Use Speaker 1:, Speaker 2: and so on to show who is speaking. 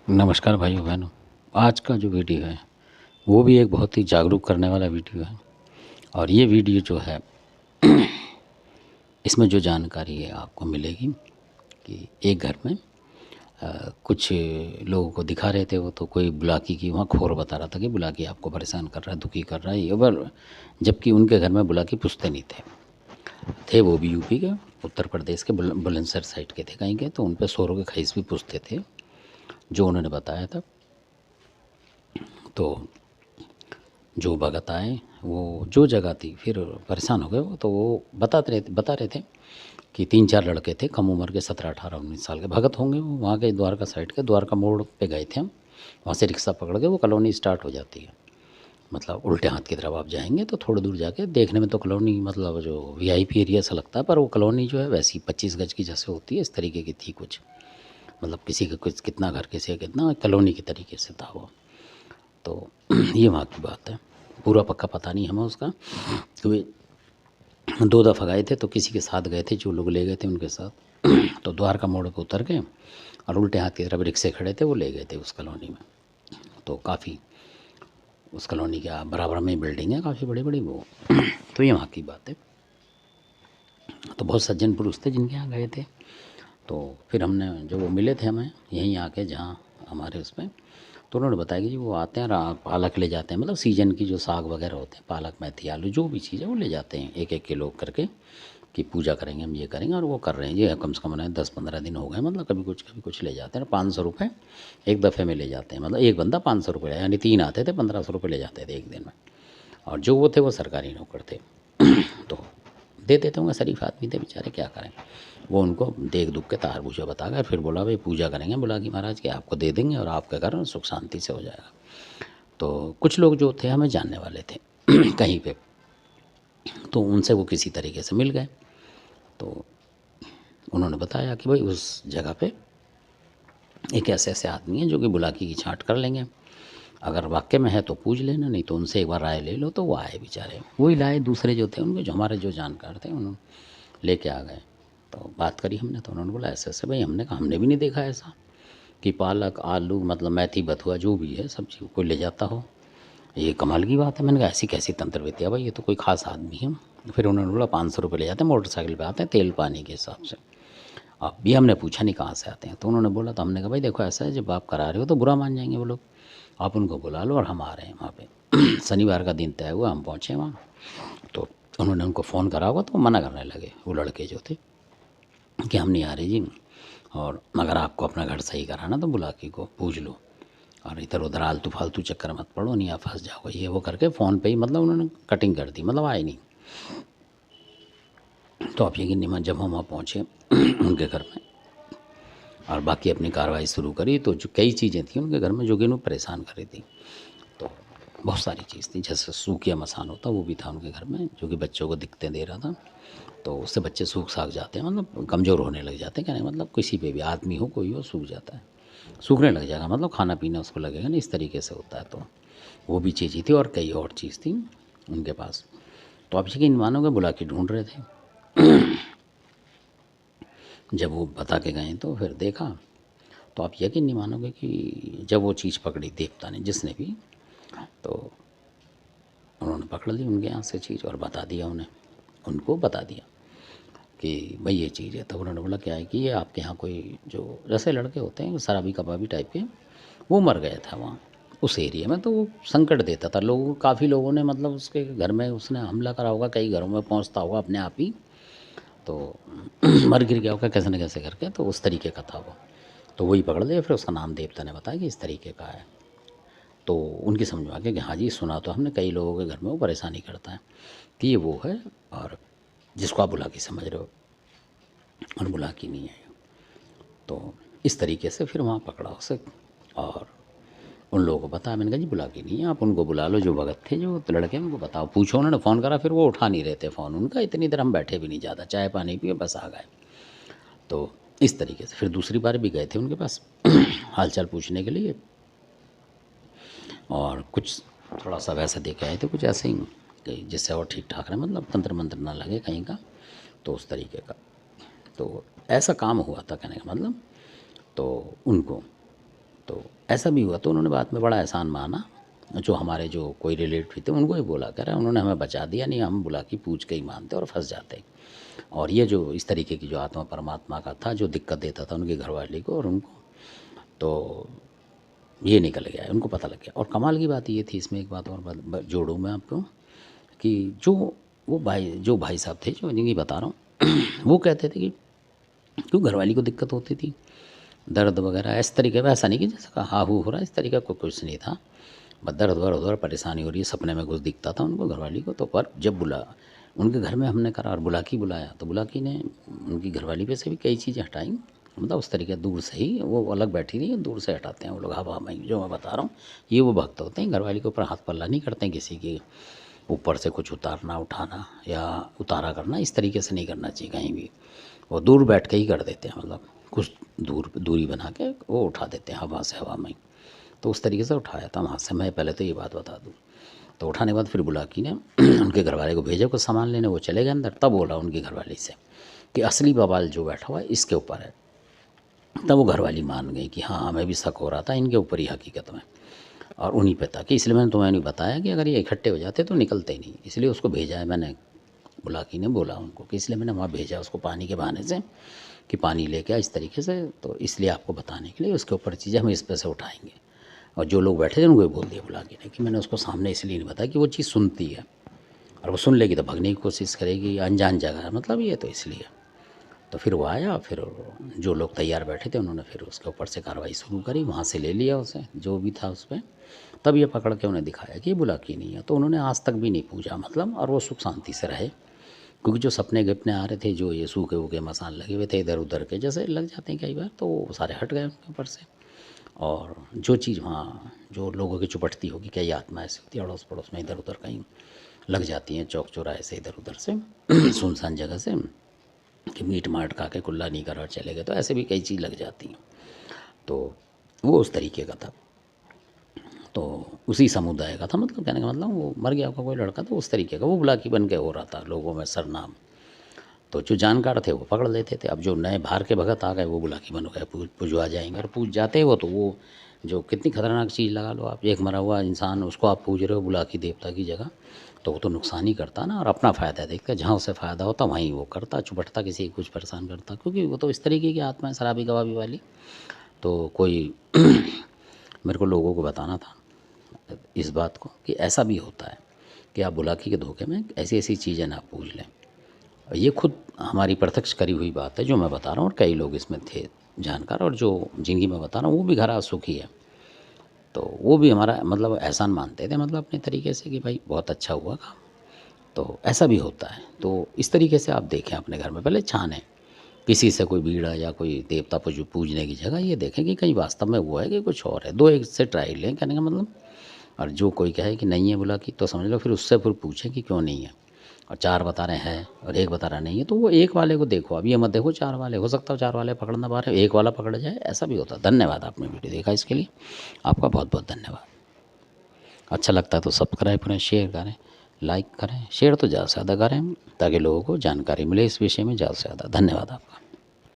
Speaker 1: नमस्कार भाइयों बहनों। आज का जो वीडियो है वो भी एक बहुत ही जागरूक करने वाला वीडियो है। और ये वीडियो जो है इसमें जो जानकारी है आपको मिलेगी कि एक घर में कुछ लोगों को दिखा रहे थे। वो तो कोई बुलाकी की वहाँ खोर बता रहा था कि बुलाकी आपको परेशान कर रहा है, दुखी कर रहा है ये पर, जबकि उनके घर में बुलाकी पूछते नहीं थे। वो भी यूपी के, उत्तर प्रदेश के बुलंदशहर साइड के थे कहीं के। तो उन पर सोरों के खईस भी पूछते थे जो उन्होंने बताया था। तो जो भगत आए वो जो जगह थी फिर परेशान हो गए वो। तो वो बता रहे थे कि 3-4 लड़के थे कम उम्र के, 17, 18, 19 साल के भगत होंगे वो। वहाँ के द्वारका साइड के द्वारका मोड़ पे गए थे हम। वहाँ से रिक्शा पकड़ के वो कॉलोनी स्टार्ट हो जाती है, मतलब उल्टे हाथ की तरफ आप जाएंगे तो थोड़ी दूर जाके देखने में तो कॉलोनी मतलब जो वीआईपी एरिया सा लगता है, पर वो कॉलोनी जो है वैसी 25 गज की जैसे होती है इस तरीके की थी कुछ। मतलब किसी का कुछ कितना घर, किसी का कितना, कॉलोनी के तरीके से था वो। तो ये वहाँ की बात है, पूरा पक्का पता नहीं हमें उसका। तो वे 2 दफ़ा गए थे तो किसी के साथ गए थे, जो लोग ले गए थे उनके साथ। तो द्वारका मोड़ पे उतर के और उल्टे हाथ की तरफ रिक्शे खड़े थे, वो ले गए थे उस कॉलोनी में। तो काफ़ी उस कॉलोनी के बराबर में बिल्डिंग है काफ़ी बड़ी बड़ी वो। तो ये वहाँ की बात है। तो बहुत सज्जन पुरुष थे जिनके यहाँ गए थे। तो फिर हमने जो वो मिले थे हमें यहीं आके जहाँ हमारे उस पर, तो उन्होंने बताया कि जी वो आते हैं पालक ले जाते हैं, मतलब सीजन की जो साग वगैरह होते हैं, पालक मेथी आलू जो भी चीज़ है वो ले जाते हैं 1-1 किलो करके कि पूजा करेंगे हम, ये करेंगे। और वो कर रहे हैं ये कम से कम उन्हें 10-15 दिन हो गए। मतलब कभी कुछ ले जाते हैं। 500 रुपये एक दफ़े में ले जाते हैं, मतलब एक बंदा 500 रुपये, यानी 3 आते थे 1500 रुपये ले जाते थे एक दिन में। और जो वो थे वो सरकारी नौकर थे। तो दे देते होंगे, शरीफ आदमी थे बेचारे, क्या करें। वो उनको देख दुख के तार बूझे बताकर फिर बोला भाई पूजा करेंगे बुलाकी महाराज की, आपको दे देंगे और आपका घर सुख शांति से हो जाएगा। तो कुछ लोग जो थे हमें जानने वाले थे कहीं पे, तो उनसे वो किसी तरीके से मिल गए। तो उन्होंने बताया कि भाई उस जगह पे एक ऐसे ऐसे आदमी हैं जो कि बुलाकी की छांट कर लेंगे, अगर वाक्य में है तो पूछ लेना, नहीं तो उनसे एक बार राय ले लो। तो वो आए बेचारे, वही लाए दूसरे जो थे उनके, जो हमारे जो जानकार थे उन्होंने लेके आ गए। तो बात करी हमने, तो उन्होंने बोला ऐसे ऐसे। भाई हमने कहा हमने भी नहीं देखा ऐसा कि पालक आलू मतलब मेथी बथुआ जो भी है सब्जी कोई ले जाता हो, ये कमाल की बात है। मैंने कहा ऐसी कैसी तंत्र विद्या भाई, ये तो कोई ख़ास आदमी है। फिर उन्होंने बोला 500 रुपये ले जाते हैं, मोटरसाइकिल पे आते हैं तेल पानी के हिसाब से। अब भी हमने पूछा नहीं कहाँ से आते हैं, तो उन्होंने बोला, तो हमने कहा भाई देखो ऐसा है, जब आप करा रहे हो तो बुरा मान जाएंगे वो लोग, आप उनको बुला लो और हम आ रहे हैं वहाँ पे। शनिवार का दिन तय हुआ, हम पहुँचे वहाँ। तो उन्होंने उनको फ़ोन करा होगा तो वो मना करने लगे वो लड़के जो थे कि हम नहीं आ रहे जी, और अगर आपको अपना घर सही कराना तो बुलाकी को पूछ लो, और इधर उधर आलतू फालतू चक्कर मत पड़ो, नहीं आप फंस जाओगे, ये वो करके फ़ोन पे ही मतलब उन्होंने कटिंग कर दी, मतलब आए नहीं। तो आप यकीन नहीं मान, जब हम वहाँ पहुँचे उनके घर में और बाकी अपनी कार्रवाई शुरू करी, तो जो कई चीज़ें थी उनके घर में जो कि उन्हें परेशान कर रही थी। तो बहुत सारी चीज़ थी, जैसे सूखिया मसान होता वो भी था उनके घर में, जो कि बच्चों को दिक्कतें दे रहा था। तो उससे बच्चे सूख साख जाते हैं, मतलब कमज़ोर होने लग जाते हैं। कहने का मतलब किसी पे भी आदमी हो कोई हो सूख जाता है, सूखने लग जाएगा, मतलब खाना पीना उसको लगेगा नहीं, इस तरीके से होता है। तो वो भी चीज़ ही थी और कई और चीज़ थी उनके पास। तो आप यकीन मानोगे बुला के ढूंढ रहे थे। जब वो बता के गए तो फिर देखा, तो आप यकीन नहीं मानोगे कि जब वो चीज़ पकड़ी देवता ने जिसने भी, तो उन्होंने पकड़ ली उनके यहाँ से चीज़ और बता दिया उन्हें, उनको बता दिया कि भाई ये चीज़ है। तो उन्होंने बोला क्या है कि ये आपके यहाँ कोई जो जैसे लड़के होते हैं शराबी कबाबी टाइप के, वो मर गया था वहाँ उस एरिया में। तो वो संकट देता था लोगों को, काफ़ी लोगों ने मतलब उसके घर में उसने हमला करा होगा, कई घरों में पहुँचता होगा अपने आप ही, तो मर गिर गया होगा कैसे न कैसे करके, तो उस तरीके का था वो। तो वही पकड़ लिया, फिर उसका नाम देवता ने बताया कि इस तरीके का है। तो उनकी समझ में आ गया कि हाँ जी सुना तो हमने, कई लोगों के घर में वो परेशानी करता है कि ये वो है, और जिसको आप बुलाकी समझ रहे हो और बुलाकी नहीं है। तो इस तरीके से फिर वहाँ पकड़ा उसे और उन लोगों को बताया। मैंने कहा जी बुलाकी नहीं है, आप उनको बुला लो जो भगत थे जो लड़के, उनको बताओ पूछो। उन्होंने फ़ोन करा, फिर वो उठा नहीं रहे थे फ़ोन उनका, इतनी देर हम बैठे भी नहीं, ज़्यादा चाय पानी पिए बस आ गए। तो इस तरीके से फिर दूसरी बार भी गए थे उनके पास हाल चाल पूछने के लिए, और कुछ थोड़ा सा वैसा दे के आए थे कुछ ऐसे ही कि जिससे और ठीक ठाक रहे, मतलब तंत्र मंत्र ना लगे कहीं का, तो उस तरीके का। तो ऐसा काम हुआ था कहने का मतलब। तो उनको, तो ऐसा भी हुआ तो उन्होंने बाद में बड़ा एहसान माना, जो हमारे जो कोई रिलेटिव थे उनको ही बोला, कह रहा है उन्होंने हमें बचा दिया, नहीं हम बुलाकी पूछ के ही मानते और फंस जाते। और ये जो इस तरीके की जो आत्मा परमात्मा का था, जो दिक्कत देता था उनके घरवाली को और उनको, तो ये निकल गया, उनको पता लग गया। और कमाल की बात ये थी, इसमें एक बात और जोड़ूँ मैं आपको, कि जो भाई साहब थे, जो जिनकी बता रहा हूँ वो कहते थे कि क्यों घरवाली को दिक्कत होती थी, दर्द वगैरह इस तरीके का, ऐसा नहीं कि जैसे का हा हू हो रहा है, इस तरीके का कुछ नहीं था, बस दर्द उधर परेशानी हो रही है, सपने में कुछ दिखता था उनको घरवाली को। तो पर जब उनके घर में हमने करा और बुलाकी बुलाया, तो बुलाकी ने उनकी घरवाली पे से भी कई चीज़ें हटाई, मतलब उस तरीके दूर से ही, वो अलग बैठी थी, दूर से हटाते हैं वो लोग हवा में, जो मैं बता रहा हूँ। ये वो भक्त होते हैं, घरवाली के ऊपर हाथ पल्ला नहीं करते हैं, किसी के ऊपर से कुछ उतारना उठाना या उतारा करना, इस तरीके से नहीं करना चाहिए कहीं भी। वो दूर बैठ के ही कर देते हैं, मतलब कुछ दूरी बना के वो उठा देते हैं हवा से, हवा में। तो उस तरीके से उठाया था वहाँ से, मैं पहले तो ये बात बता दूँ। तो उठाने के बाद फिर बुलाकी ने उनके घरवाले को भेजा कुछ सामान लेने, वो चले गए अंदर। तब बोला उनकी घरवाली से कि असली बवाल जो बैठा हुआ है इसके ऊपर है। तब वो घरवाली मान गई कि हाँ हमें भी शक हो रहा था इनके ऊपर ही हकीकत में, और उन्हीं पे था, कि इसलिए मैंने तुम्हें नहीं बताया कि अगर ये इकट्ठे हो जाते तो निकलते ही नहीं, इसलिए उसको भेजा है मैंने। बुलाकी ने बोला उनको कि इसलिए मैंने वहाँ भेजा उसको पानी के बहाने से, कि पानी लेके आ इस तरीके से, तो इसलिए आपको बताने के लिए उसके ऊपर चीज़ें हम इस पे से उठाएंगे। और जो लोग बैठे थे उनको भी बोल दिया बुलाकी ने कि मैंने उसको सामने इसलिए नहीं बताया कि वो चीज़ सुनती है, और वो सुन लेगी तो भगने की कोशिश करेगी, अनजान जगह है मतलब ये, तो इसलिए। तो फिर वो आया, फिर जो लोग तैयार बैठे थे उन्होंने फिर उसके ऊपर से कार्रवाई शुरू करी, वहाँ से ले लिया उसे जो भी था उस पर। तब ये पकड़ के उन्हें दिखाया कि ये बुलाकी नहीं है, तो उन्होंने आज तक भी नहीं पूछा मतलब, और वो सुख शांति से रहे। क्योंकि जो सपने गिपने आ रहे थे, जो ये सूखे वूखे मसान लगे हुए थे इधर उधर के जैसे लग जाते हैं कई बार, तो वो सारे हट गए उनके ऊपर से। और जो चीज़ वहाँ जो लोगों की चुपटती होगी, क्या ये आत्मा ऐसी होती है अड़ोस पड़ोस में इधर उधर कहीं लग जाती हैं, चौक चौराहे से इधर उधर से सुनसान जगह से, कि मीट माट खा के कुल्ला नहीं करा और चले गए, तो ऐसे भी कई चीज़ लग जाती हैं। तो वो उस तरीके का था, तो उसी समुदाय का था, मतलब कहने का मतलब वो मर गया आपका कोई लड़का, तो उस तरीके का वो बुलाकी बन के हो रहा था लोगों में सरनाम। तो जो जानकार थे वो पकड़ लेते थे, अब जो नए बाहर के भगत आ गए वो बुलाकी बन गए, पूजवा जाएंगे, और पूज जाते हो तो वो जो कितनी खतरनाक चीज़ लगा लो आप, एक मरा हुआ इंसान उसको आप पूज रहे हो बुलाकी देवता की जगह, तो वो तो नुकसान ही करता ना, और अपना फ़ायदा देखता, जहाँ उसे फ़ायदा होता वहीं वो करता, चुपटता किसी को कुछ परेशान करता, क्योंकि वो तो इस तरीके की आत्मा है शराबी कबाबी वाली। तो कोई मेरे को लोगों को बताना था इस बात को कि ऐसा भी होता है कि आप बुलाकी के धोखे में ऐसी ऐसी चीज़ें ना पूछ लें। ये खुद हमारी प्रत्यक्ष करी हुई बात है जो मैं बता रहा हूँ, और कई लोग इसमें थे जानकार, और जो जिनकी मैं बता रहा हूँ वो भी घरा सुखी है। तो वो भी हमारा मतलब एहसान मानते थे, मतलब अपने तरीके से कि भाई बहुत अच्छा हुआ काम। तो ऐसा भी होता है, तो इस तरीके से आप देखें अपने घर में, पहले छानें किसी से कोई बीड़ा या कोई देवता पूजने की जगह, ये देखें कि कहीं वास्तव में वो है कि कुछ और है, दो एक से ट्राई लें कहने का मतलब। और जो कोई कहे कि नहीं है बुलाकी, तो समझ लो फिर उससे फिर पूछें कि क्यों नहीं है, और चार बता रहे हैं और एक बता रहा नहीं है, तो वो एक वाले को देखो, अब ये मत देखो चार वाले, हो सकता है चार वाले पकड़ ना पा रहे, एक वाला पकड़ जाए, ऐसा भी होता है। धन्यवाद आपने वीडियो देखा, इसके लिए आपका बहुत बहुत धन्यवाद। अच्छा लगता है तो सब्सक्राइब करें, शेयर करें, लाइक करें, शेयर तो ज़्यादा से ज़्यादा करें, ताकि लोगों को जानकारी मिले इस विषय में ज़्यादा से ज़्यादा। धन्यवाद आपका।